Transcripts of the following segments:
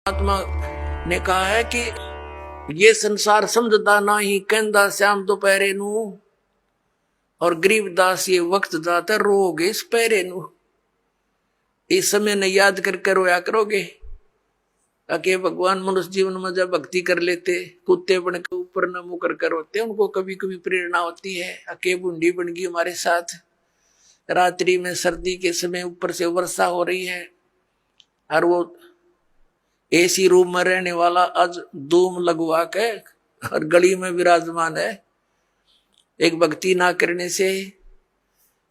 आत्मा ने कहा है कि ये संसार समझदा ना ही कहंदा श्याम दोपहरे नू और गरीबदास ये वक्त जाता रोगे इस पैरे नू। इस समय ने याद करके रोया करोगे ताकि भगवान मनुष्य जीवन में जब भक्ति कर लेते कुत्ते बन के ऊपर न मुंह करके रोते उनको कभी कभी प्रेरणा होती है। अके बूंदी बन गई हमारे साथ, रात्रि में सर्दी के समय ऊपर से वर्षा हो रही है और वो एसी रूम में रहने वाला आज धूम लगवा के और गली में विराजमान है एक भक्ति ना करने से।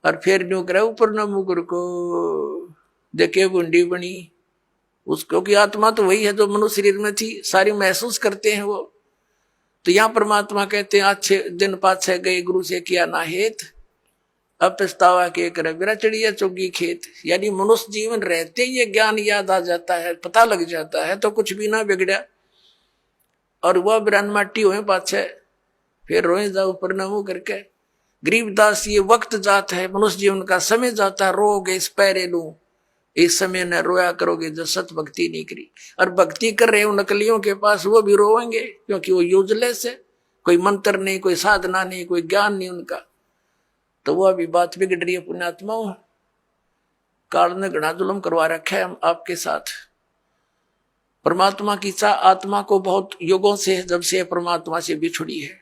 और फिर न्यू करे ऊपर न मुकर को देखे बूंदी बनी उसको की आत्मा तो वही है जो मनुष्य शरीर में थी, सारी महसूस करते हैं वो। तो यहाँ परमात्मा कहते हैं अच्छे दिन पाछे गए गुरु से किया ना हेत अब पछतावा के करे मेरा चिड़िया चुगी खेत। यानी मनुष्य जीवन रहते ये ज्ञान याद आ जाता है, पता लग जाता है तो कुछ भी ना बिगड़ा। और वह बिरान माटी हुए पाछे फिर रोए जाओ परिणामों करके। गरीबदास ये वक्त जाता है मनुष्य जीवन का, समय जाता है रोगे इस पैरे लू इस समय न रोया करोगे जो सत भक्ति नहीं करी। और भक्ति कर रहे हो नकलियों के पास वो भी रोएंगे क्योंकि वो यूजलेस है, कोई मंत्र नहीं, कोई साधना नहीं, कोई ज्ञान नहीं उनका। तो वह भी बात बिगड़ रही है पुण्यात्माओं। काल ने घना जुल्म करवा रखा है आपके साथ। परमात्मा की चाह आत्मा को बहुत युगों से जब से परमात्मा से बिछुड़ी है,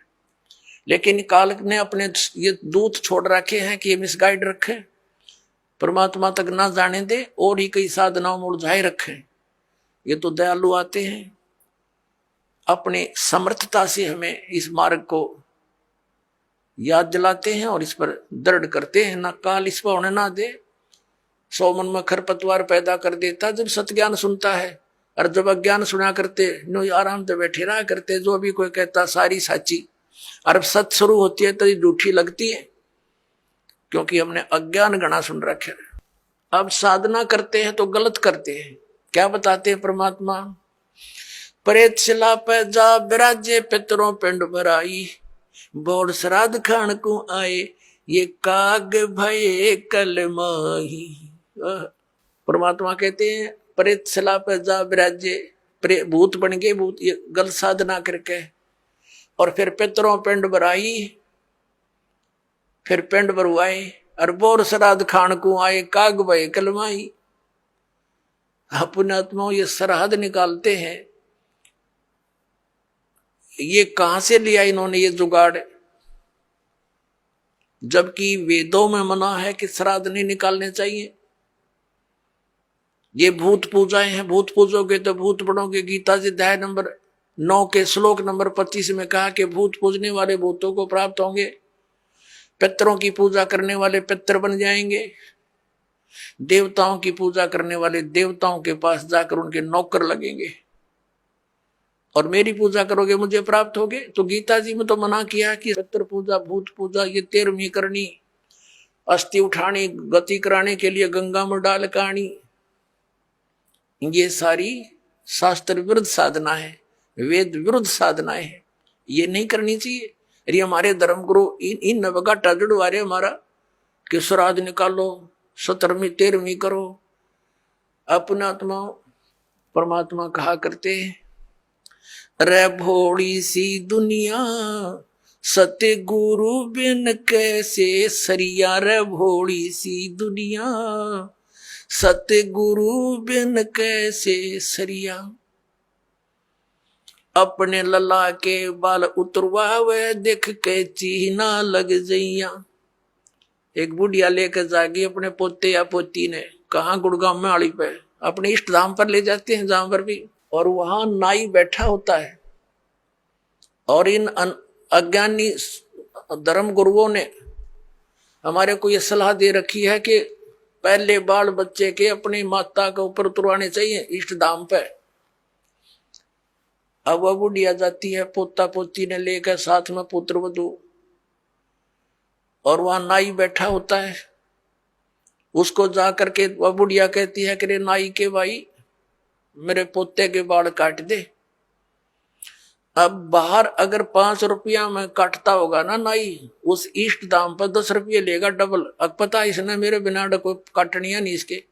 लेकिन काल ने अपने ये दूत छोड़ रखे हैं कि ये मिसगाइड रखे, परमात्मा तक ना जाने दे और ही कई साधनाओं में उलझाए रखे। ये तो दयालु आते हैं अपने समर्थता से हमें इस मार्ग को याद दिलाते हैं और इस पर दृढ़ करते हैं। ना काल इस पर होने ना दे। 100 मन में खरपतवार पैदा कर देता जब सत्ज्ञान सुनता है, और जब अज्ञान सुना करते नो आराम से बैठे रहा करते। जो भी कोई कहता सारी साची, और सत शुरू होती है तो झूठी लगती है क्योंकि हमने अज्ञान गणा सुन रखे। अब साधना करते हैं तो गलत करते हैं। क्या बताते हैं परमात्मा? प्रेत शिला पे जा विराजे पितरों पिंड भराई बोर श्राद्ध खान को आए ये काग भये कल माही। परमात्मा कहते हैं प्रेत शिला पे जा विराजे भूत बन गए, भूत ये गलत साधना करके। और फिर पितरों पिंड भराई, फिर पिंड भरवाए और बोर श्राद्ध खान को आए काग भये कल माही। पुण्यात्माओं ये श्राद्ध निकालते हैं, ये कहां से लिया इन्होंने ये जुगाड़? जबकि वेदों में मना है कि श्राद्ध नहीं निकालने चाहिए। ये भूत पूजाएं हैं, भूत पूजोगे तो भूत बनोगे। गीता जी अध्याय नंबर 9 के श्लोक नंबर 25 में कहा कि भूत पूजने वाले भूतों को प्राप्त होंगे, पितरों की पूजा करने वाले पितर बन जाएंगे, देवताओं की पूजा करने वाले देवताओं के पास जाकर उनके नौकर लगेंगे, और मेरी पूजा करोगे मुझे प्राप्त होगे। तो गीता जी में तो मना किया कि पितर पूजा भूत पूजा ये 13वीं करनी, अस्थि उठानी गति कराने के लिए गंगा में डाल कानी, ये सारी शास्त्र विरुद्ध साधना है, वेद विरुद्ध साधनाएं है, ये नहीं करनी चाहिए। अरे हमारे धर्मगुरु इन नवगाटा जुड़वा रहे हमारा कि श्राद्ध निकालो 17वीं 13वीं करो। अपना आत्मा परमात्मा कहा करते हैं रे भोड़ी सी दुनिया सत्य गुरु बिन कैसे सरिया। रे भोड़ी सी दुनिया सत्य गुरु बिन कैसे सरिया। अपने लला के बाल उतरवावे देख के चीना लग जइया। एक बुढ़िया लेकर जागी अपने पोते या पोती ने, कहा गुड़गांव में आड़ी पे अपने इष्ट धाम पर ले जाते हैं जहां पर भी, और वहां नाई बैठा होता है। और इन अज्ञानी धर्म गुरुओं ने हमारे को यह सलाह दे रखी है कि पहले बाल बच्चे के अपनी माता के ऊपर उतरवाने चाहिए इष्ट धाम पे। अब वह बुढ़िया जाती है पोता पोती ने लेकर साथ में पुत्र वधू, और वहां नाई बैठा होता है। उसको जा करके वह बुढ़िया कहती है कि रे नाई के भाई मेरे पोते के बाल काट दे। अब बाहर अगर 5 रुपया में काटता होगा ना नाई, उस इष्ट दाम पर 10 रुपये लेगा डबल। अब पता इसने मेरे बिना को काटनिया नहीं इसके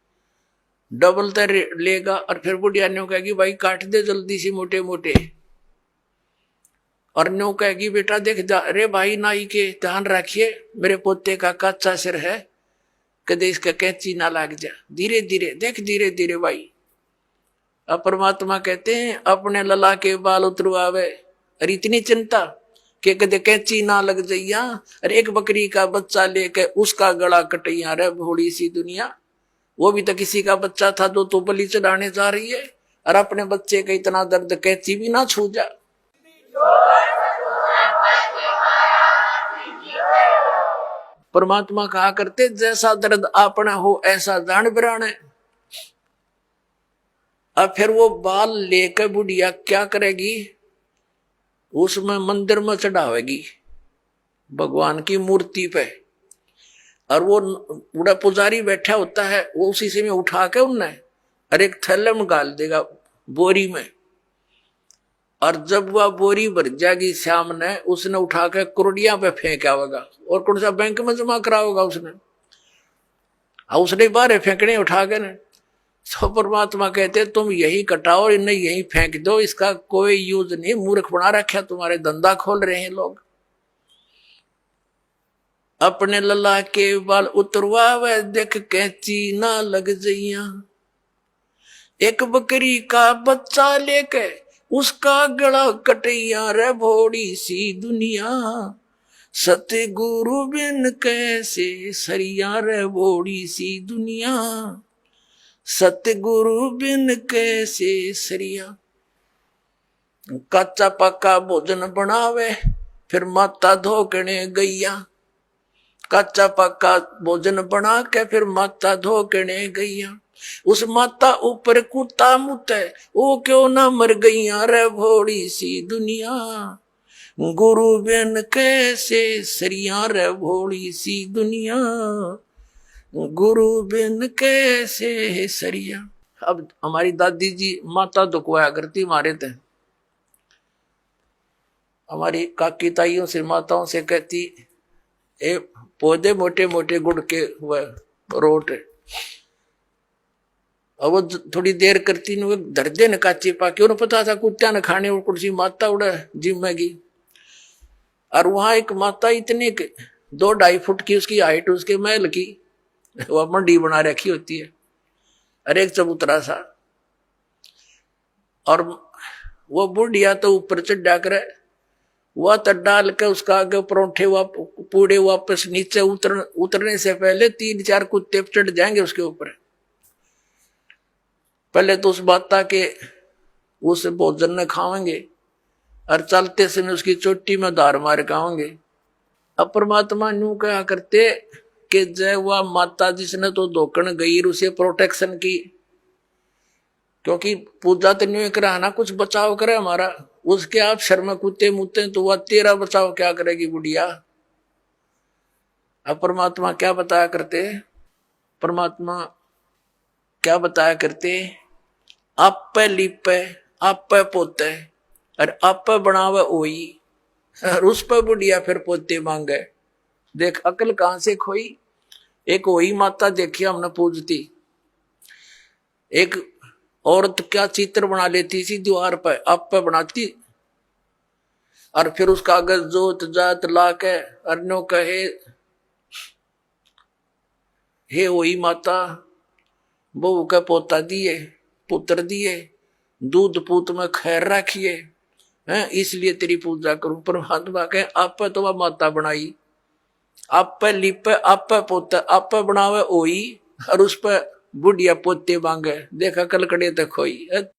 डबल तो लेगा। और फिर बुढ़िया न्यू कहेगी भाई काट दे जल्दी से मोटे मोटे। और न्यू कहेगी बेटा देख अरे भाई नाई के ध्यान रखिए, मेरे पोते का कच्चा सिर है, कदे इसका कैंची ना लग जा, धीरे धीरे देख धीरे धीरे भाई। अब परमात्मा कहते हैं अपने लला के बाल उतरवावे, और इतनी चिंता कि कदे कैंची ना लग जाइया। और एक बकरी का बच्चा लेके उसका गला कटैया रे भोली सी दुनिया, वो भी तो किसी का बच्चा था जो तो बलि चढ़ाने जा रही है। और अपने बच्चे का इतना दर्द कैंची भी ना छू जा। परमात्मा कहा करते जैसा दर्द आपने हो ऐसा जान बिराने। अब फिर वो बाल लेकर बुढ़िया क्या करेगी, उसमें मंदिर में चढ़ावेगी भगवान की मूर्ति पे। और वो बूढ़ा पुजारी बैठा होता है, वो उसी से में उठा के उनने और एक थैले में डाल देगा बोरी में। और जब वह बोरी भर जाएगी श्याम ने, उसने उठा के कुरडिया पे फेंका होगा और कौन सा बैंक में जमा करा होगा उसने, उसने बाहर फेंकने उठा के ने। तो परमात्मा कहते तुम यही कटाओ, इन्हें यही फेंक दो, इसका कोई यूज नहीं, मूर्ख बना रखा तुम्हारे, धंधा खोल रहे हैं लोग। अपने लला के बाल उतरवावे देख कैंची ना लग जइया। एक बकरी का बच्चा लेके उसका गला कटैया रे भोड़ी सी दुनिया। सतगुरु बिन कैसे सरिया रे भोड़ी सी दुनिया। सतगुरु बिन कैसे सरिया। कच्चा पक्का भोजन बनावे फिर माता धोकने गैया। कच्चा पक्का भोजन बना के फिर माता धोकने गैया। उस माता ऊपर कुत्ता मुते, वो क्यों ना मर गईया रे भोड़ी सी दुनिया। गुरु बिन कैसे सरिया रे भोड़ी सी दुनिया। गुरु बिन कैसे सरिया। अब हमारी दादी जी माता दुखवाया करती मारे थे, हमारी काकी ताइयों से माताओं से कहती ए पौधे मोटे मोटे गुड़ के वह रोट, और वो थोड़ी देर करती न धर दे न काची पाके, उन्हें पता था कुत्ता न खाने और कुर्सी माता उड़ा जिम्मेगी। और वहां एक माता इतनी 2-2.5 फुट की उसकी हाइट, उसके महल की वह मंडी बना रखी होती है, और एक चबूतरा सा। और वो बुढ़िया तो ऊपर चढ़ा कर वह तो डाल के उसका आगे परोठे पूड़े वापस नीचे उतरने से पहले 3-4 कुत्ते चढ़ जाएंगे उसके ऊपर। पहले तो उस माता के उस भोजन न खाएंगे और चलते समय उसकी चोटी में धार मार खाएंगे। अब परमात्मा न्यू कहा करते कि जय वह माता जिसने तो धोकन गई उसे प्रोटेक्शन की, क्योंकि पूजा तो न्यू कराना कुछ बचाव करे हमारा, उसके आप शर्म कुत्ते मुत्ते तो वह तेरा बचाव क्या करेगी बुढ़िया। अब परमात्मा क्या बताया करते, परमात्मा क्या बताया करते, आप पे लिपे आप पे पोते और आप पे बनावे ओई, और उस पर बुढ़िया फिर पोते मांगे। देख अकल कहां से खोई। एक वही माता देखी हमने पूजती, एक औरत क्या चित्र बना लेती थी दीवार पर, आप पे बनाती और फिर उसका अगर जोत जात ला के अर्नो कहे हे वही माता बहू का पोता दिए पुत्र दिए, दूध पूत में खैर रखिए हैं, इसलिए तेरी पूजा करूं। परमात्मा कहे आप पे तो वह माता बनाई, आप पे लिपे आप पे पोता आप पे बनावे ओई, और उस पर बुढ़िया पोते मांगे। देखा कलकड़े तक खोई।